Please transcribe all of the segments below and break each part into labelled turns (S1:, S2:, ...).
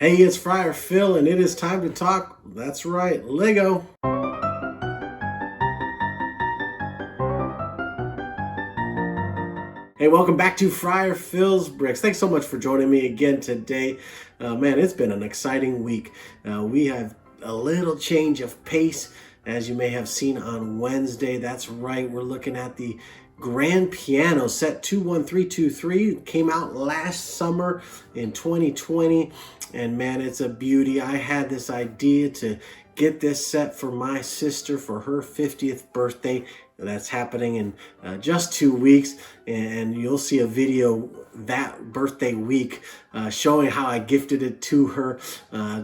S1: Hey, it's Friar Phil, and it is time to talk. That's right, Lego. Hey, welcome back to Friar Phil's Bricks. Thanks so much for joining me again today. Man, it's been an exciting week. We have a little change of pace, as you may have seen on Wednesday. That's right, we're looking at the grand piano set 21323. It came out last summer in 2020, and man, it's a beauty. I had this idea to get this set for my sister for her 50th birthday. That's happening in just 2 weeks, and you'll see a video that birthday week showing how I gifted it to her,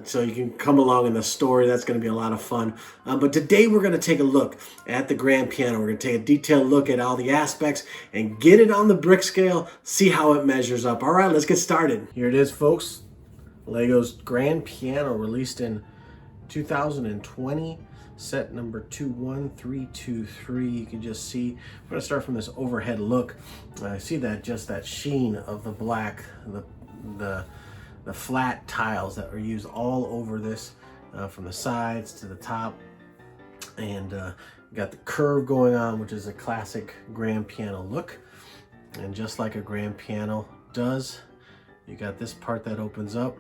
S1: so you can come along in the story. That's going to be a lot of fun. But today we're going to take a look at the grand piano. We're going to take a detailed look at all the aspects and get it on the brick scale, see how it measures up. All right, let's get started. Here it is, folks. Lego's grand piano, released in 2020. Set number 21323. You can just see, I'm going to start from this overhead look. I see that just that sheen of the black, the flat tiles that are used all over this, from the sides to the top. And you got the curve going on, which is a classic grand piano look. And just like a grand piano does, you got this part that opens up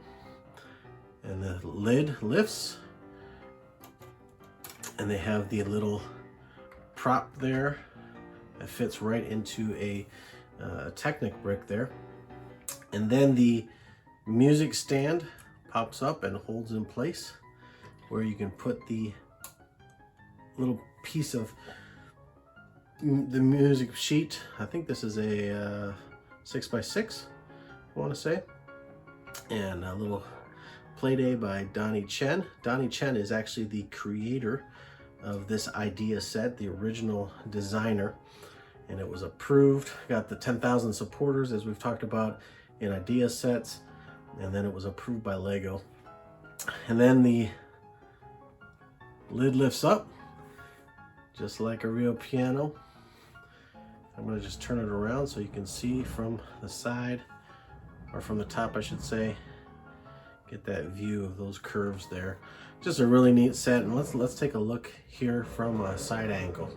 S1: and the lid lifts. And they have the little prop there that fits right into a Technic brick there. And then the music stand pops up and holds in place, where you can put the little piece of the music sheet. I think this is a 6x6, I want to say. And a little Playday by Donnie Chen. Donnie Chen is actually the creator of this idea set, the original designer, and it was approved. Got the 10,000 supporters, as we've talked about in idea sets, and then it was approved by Lego. And then the lid lifts up just like a real piano. I'm going to just turn it around so you can see from the side, or from the top I should say, get that view of those curves there. Just a really neat set, and let's take a look here from a side angle.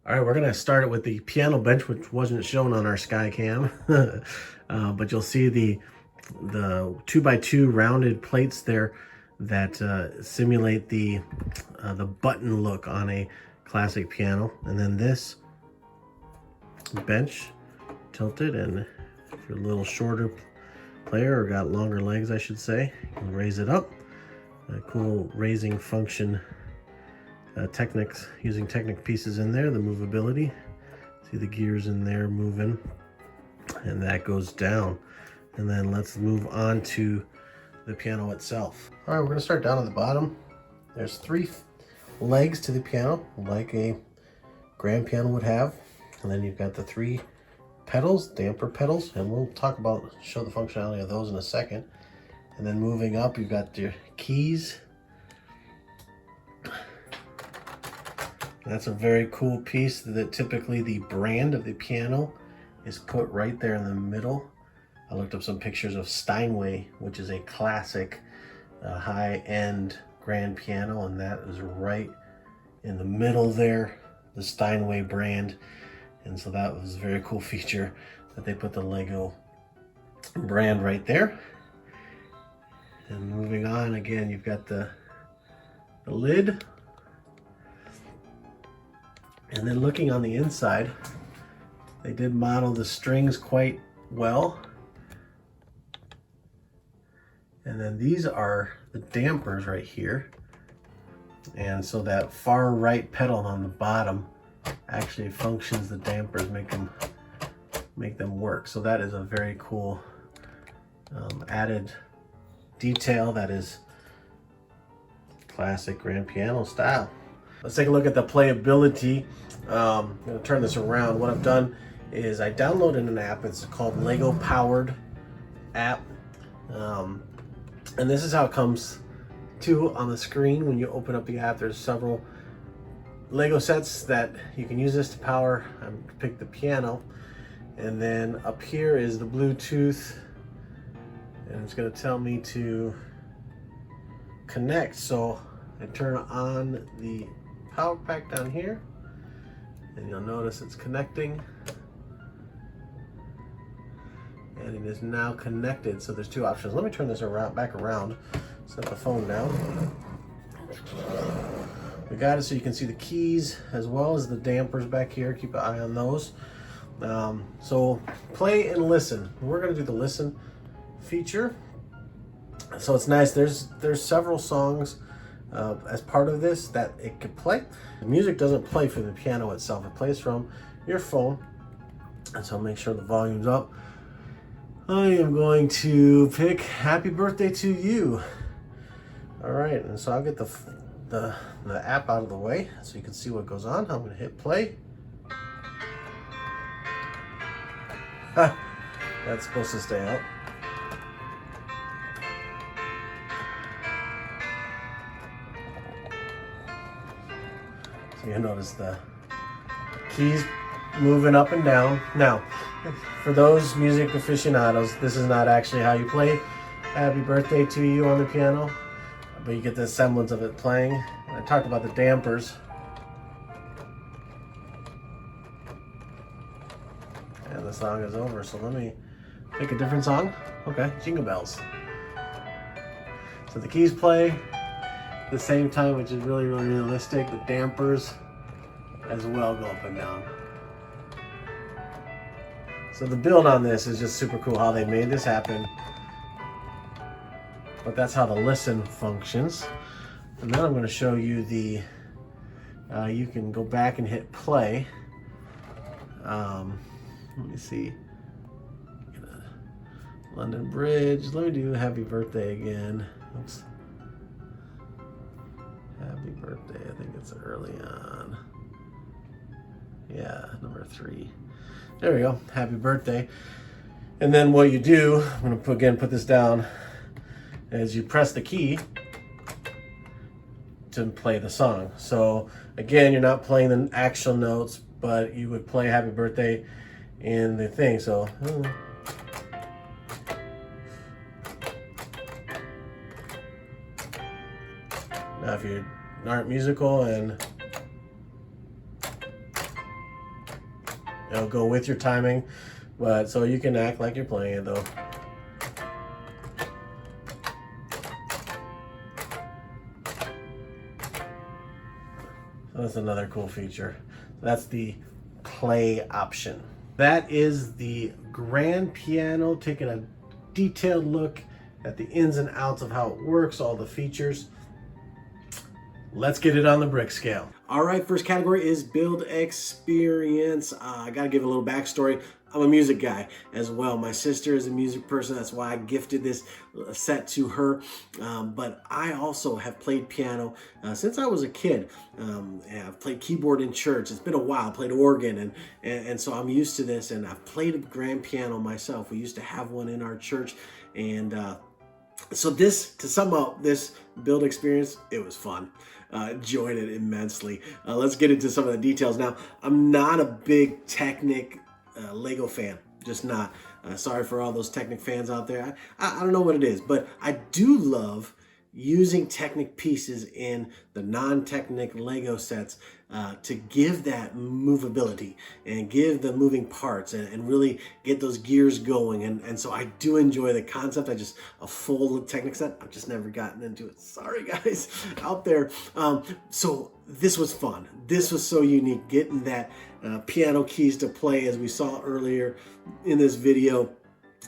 S1: All right, we're gonna start it with the piano bench, which wasn't shown on our Skycam, but you'll see the 2x2 rounded plates there that simulate the button look on a classic piano. And then this bench tilted, and if you're a little shorter player, or got longer legs I should say, you can raise it up. A cool raising function, Technics, using Technic pieces in there, the movability. See the gears in there moving, and that goes down. And then let's move on to the piano itself. All right, we're going to start down at the bottom. There's 3 legs to the piano, like a grand piano would have. And then you've got the 3 pedals, damper pedals, and we'll show the functionality of those in a second. And then moving up, you've got your keys. That's a very cool piece that typically the brand of the piano is put right there in the middle. I looked up some pictures of Steinway, which is a classic high-end grand piano, and that is right in the middle there, the Steinway brand. And so that was a very cool feature that they put the Lego brand right there. And moving on, again, you've got the lid. And then looking on the inside, they did model the strings quite well. And then these are the dampers right here. And so that far right pedal on the bottom actually functions the dampers, make them work. So that is a very cool added detail that is classic grand piano style. Let's take a look at the playability. I'm going to turn this around. What I've done is I downloaded an app. It's called Lego Powered app. And this is how it comes to on the screen when you open up the app. There's several Lego sets that you can use this to power. I picked the piano. And then up here is the Bluetooth, and it's going to tell me to connect. So I turn on the power pack down here, and you'll notice it's connecting. And it is now connected. So there's two options. Let me turn this back around, set the phone down. We got it so you can see the keys as well as the dampers back here. Keep an eye on those. So play and listen. We're going to do the listen feature. So it's nice. There's several songs as part of this that it could play. The music doesn't play from the piano itself. It plays from your phone. And so make sure the volume's up. I am going to pick Happy Birthday to You. All right, and so I'll get the app out of the way so you can see what goes on. I'm going to hit play. That's supposed to stay up. So you notice the keys moving up and down. Now, for those music aficionados, this is not actually how you play Happy Birthday to You on the piano, but you get the semblance of it playing. I talked about the dampers. And the song is over, so let me pick a different song. Okay, Jingle Bells. So the keys play at the same time, which is really, really realistic. The dampers as well go up and down. So the build on this is just super cool how they made this happen. But that's how the listen functions. And then I'm going to show you the, you can go back and hit play. Let me see. London Bridge. Let me do Happy Birthday again. Oops. Happy Birthday. I think it's early on. Yeah, number 3. There we go. Happy Birthday. And then what you do, I'm going to again put this down, is you press the key to play the song. So again, you're not playing the actual notes, but you would play Happy Birthday in the thing. So now if you aren't musical, and it'll go with your timing, but so you can act like you're playing it though. So that's another cool feature. That's the play option. That is the grand piano, taking a detailed look at the ins and outs of how it works, all the features. Let's get it on the brick scale. All right, first category is build experience. I gotta give a little backstory. I'm a music guy as well. My sister is a music person. That's why I gifted this set to her. But I also have played piano since I was a kid. I've played keyboard in church. It's been a while. I played organ, and so I'm used to this. And I've played a grand piano myself. We used to have one in our church, and so this, to sum up this build experience, it was fun. Enjoyed it immensely. Let's get into some of the details. Now, I'm not a big Technic Lego fan, just not. Sorry for all those Technic fans out there. I don't know what it is, but I do love using Technic pieces in the non-Technic Lego sets to give that movability and give the moving parts and really get those gears going. And so I do enjoy the concept. A full Technic set, I've just never gotten into it. Sorry guys out there. So this was fun. This was so unique, getting that piano keys to play as we saw earlier in this video.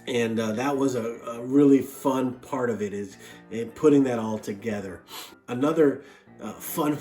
S1: And that was a really fun part of it, is putting that all together. Another fun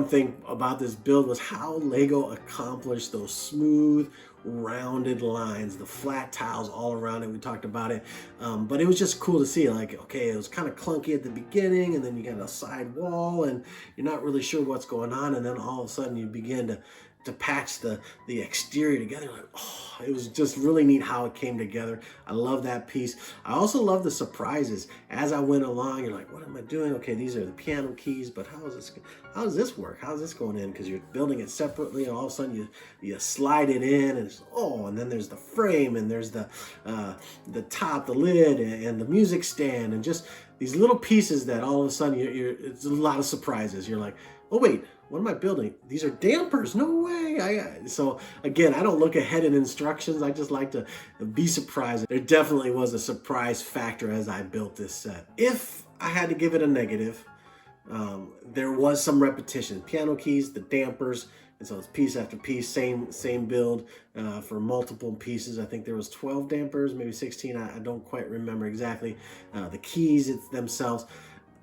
S1: thing about this build was how Lego accomplished those smooth, rounded lines, the flat tiles all around it. We talked about it, but it was just cool to see. Like, okay, it was kind of clunky at the beginning, and then you got a side wall, and you're not really sure what's going on, and then all of a sudden you begin to patch the exterior together. Like, oh, it was just really neat how it came together. I love that piece. I also love the surprises as I went along. You're like, what am I doing? Okay, these are the piano keys, but how does this work? How's this going in? Because you're building it separately, and all of a sudden you slide it in, and and then there's the frame, and there's the top, the lid, and the music stand, and just these little pieces that all of a sudden it's a lot of surprises. You're like, oh wait, what am I building? These are dampers. No way. So again, I don't look ahead in instructions. I just like to be surprised. There definitely was a surprise factor as I built this set. If I had to give it a negative, there was some repetition. Piano keys, the dampers, and so it's piece after piece, same build for multiple pieces. I think there was 12 dampers, maybe 16. I don't quite remember exactly. The keys themselves.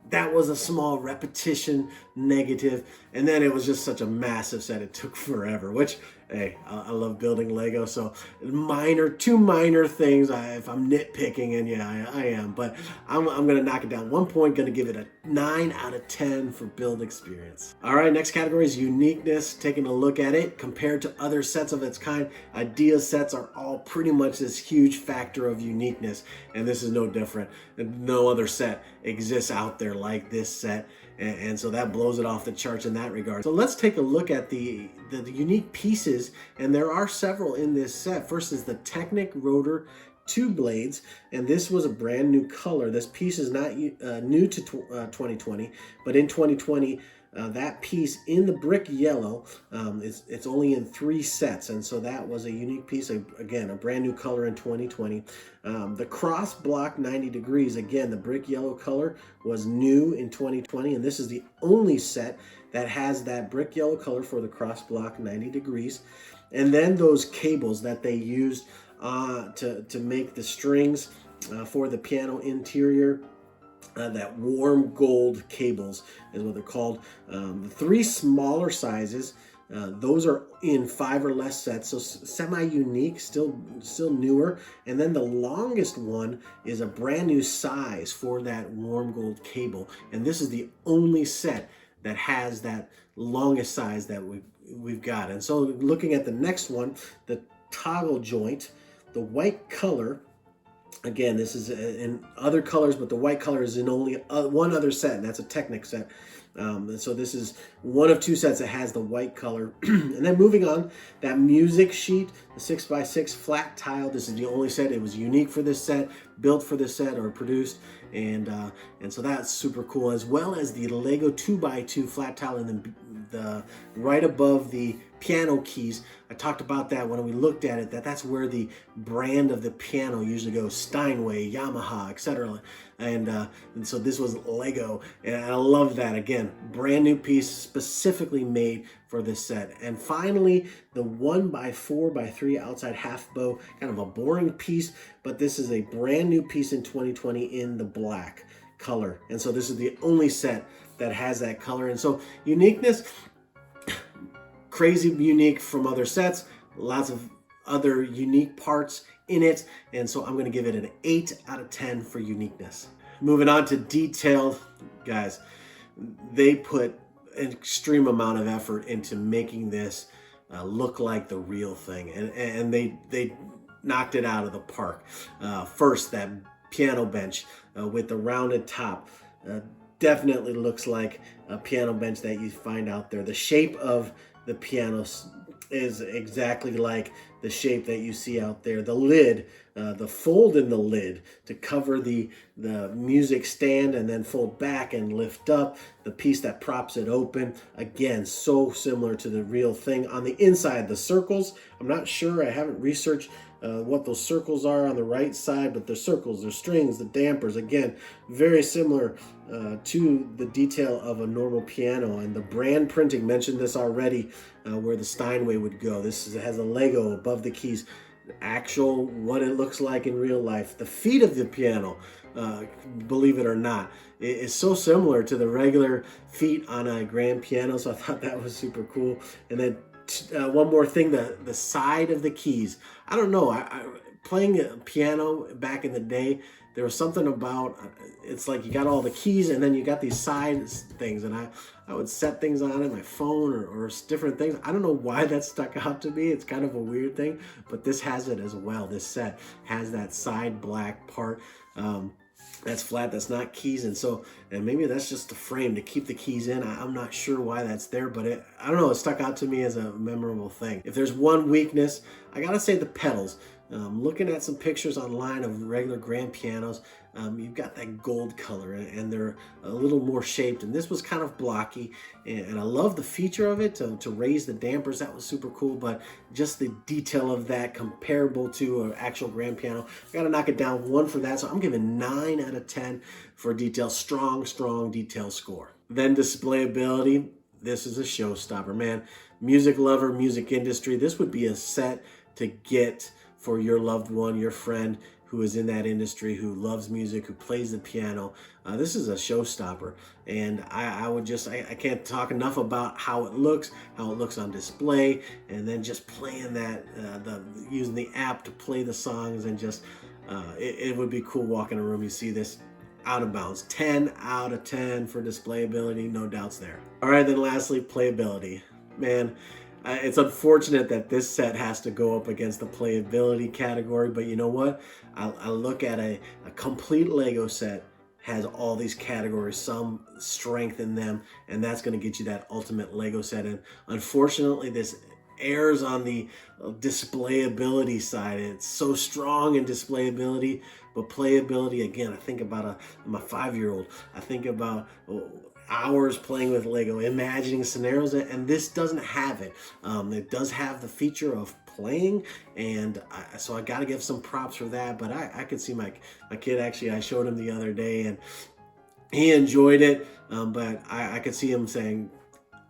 S1: That was a small repetition negative, and then it was just such a massive set. It took forever, which, hey, I love building Lego, so two minor things if I'm nitpicking, and yeah, I am, but I'm gonna knock it down 1 point, gonna give it a 9 out of 10 for build experience. All right, next category is uniqueness. Taking a look at it compared to other sets of its kind, idea sets are all pretty much this huge factor of uniqueness, and this is no different. No other set exists out there like this set, and so that blows it off the charts in that regard. So let's take a look at the unique pieces, and there are several in this set. First is the Technic rotor 2 blades, and this was a brand new color. This piece is not new to 2020, but in 2020 that piece in the brick yellow, it's only in 3 sets, and so that was a unique piece. Again, a brand new color in 2020. The cross block 90 degrees, again, the brick yellow color was new in 2020, and this is the only set that has that brick yellow color for the cross block 90 degrees. And then those cables that they used to make the strings for the piano interior, that warm gold cables is what they're called. The 3 smaller sizes, those are in 5 or less sets, so semi-unique, still newer. And then the longest one is a brand new size for that warm gold cable, and this is the only set that has that longest size that we've got. And so looking at the next one, the toggle joint, the white color. Again, this is in other colors, but the white color is in only one other set, and that's a Technic set. And so this is one of 2 sets that has the white color. And then moving on, that music sheet, the 6x6 flat tile. This is the only set. It was unique for this set, built for this set, or produced. And so that's super cool, as well as the Lego 2x2 flat tile in the right above the piano keys. I talked about that when we looked at it, that's where the brand of the piano usually goes: Steinway, Yamaha, etc. And so this was Lego, and I love that. Again, brand new piece specifically made for this set. And finally, the 1x4x3 outside half bow, kind of a boring piece, but this is a brand new piece in 2020 in the black color. And so this is the only set that has that color. And so uniqueness, crazy unique from other sets, lots of other unique parts in it, and so I'm going to give it an 8 out of 10 for uniqueness. Moving on to detail, guys, they put an extreme amount of effort into making this look like the real thing, and they knocked it out of the park. First, that piano bench with the rounded top definitely looks like a piano bench that you find out there. The shape of the piano is exactly like the shape that you see out there. The lid, the fold in the lid to cover the music stand and then fold back and lift up, the piece that props it open, again, so similar to the real thing. On the inside, the circles, I'm not sure, I haven't researched what those circles are on the right side, but the circles, the strings, the dampers, again, very similar to the detail of a normal piano. And the brand printing, mentioned this already, where the Steinway would go. It has a Lego above the keys, actual what it looks like in real life. The feet of the piano, believe it or not, is so similar to the regular feet on a grand piano, so I thought that was super cool. And then one more thing, the side of the keys. I don't know, I playing a piano back in the day, there was something about, it's like you got all the keys and then you got these side things, and I would set things on it, my phone or different things. I don't know why that stuck out to me. It's kind of a weird thing, but this has it as well. This set has that side black part that's flat, that's not keys, and maybe that's just a frame to keep the keys in. I'm not sure why that's there, but I don't know, it stuck out to me as a memorable thing. If there's one weakness, I gotta say the pedals. Looking at some pictures online of regular grand pianos, you've got that gold color, and they're a little more shaped, and this was kind of blocky, and I love the feature of it to raise the dampers. That was super cool, but just the detail of that comparable to an actual grand piano, I gotta knock it down 1 for that. So I'm giving 9 out of 10 for detail. Strong detail score. Then displayability. This is a showstopper, man. Music lover, music industry, this would be a set to get for your loved one, your friend who is in that industry, who loves music, who plays the piano. This is a showstopper, and I can't talk enough about how it looks on display, and then just playing that, using the app to play the songs, and just it would be cool walking in a room. You see this out of bounds. 10 out of 10 for displayability, no doubts there. All right, then lastly, playability. Man, it's unfortunate that this set has to go up against the playability category, but you know what? I look at a complete Lego set, has all these categories, some strength in them, and that's going to get you that ultimate Lego set. And unfortunately, this errs on the displayability side. It's so strong in displayability, but playability, again, I think about my 5-year-old. I think about hours playing with Lego, imagining scenarios, and this doesn't have it. It does have the feature of playing, and so I got to give some props for that. But I could see my kid, actually, I showed him the other day, and he enjoyed it, but I could see him saying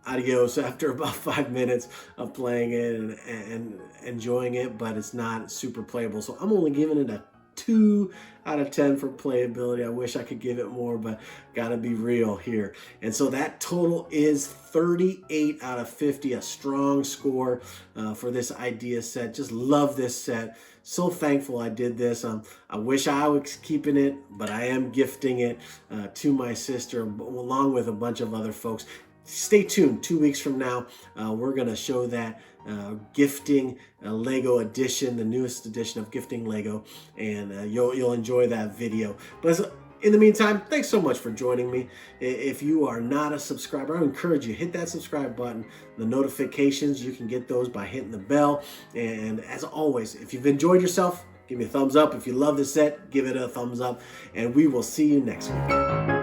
S1: adios after about 5 minutes of playing it and enjoying it, but it's not super playable. So I'm only giving it a 2 out of 10 for playability. I wish I could give it more, but gotta be real here. And so that total is 38 out of 50, a strong score for this idea set. Just love this set. So thankful I did this. I wish I was keeping it, but I am gifting it to my sister along with a bunch of other folks. Stay tuned. 2 weeks from now, we're going to show that gifting Lego edition, the newest edition of gifting Lego, and you'll enjoy that video. But in the meantime, thanks so much for joining me. If you are not a subscriber, I encourage you, hit that subscribe button. The notifications, you can get those by hitting the bell. And as always, if you've enjoyed yourself, give me a thumbs up. If you love this set, give it a thumbs up. And we will see you next week.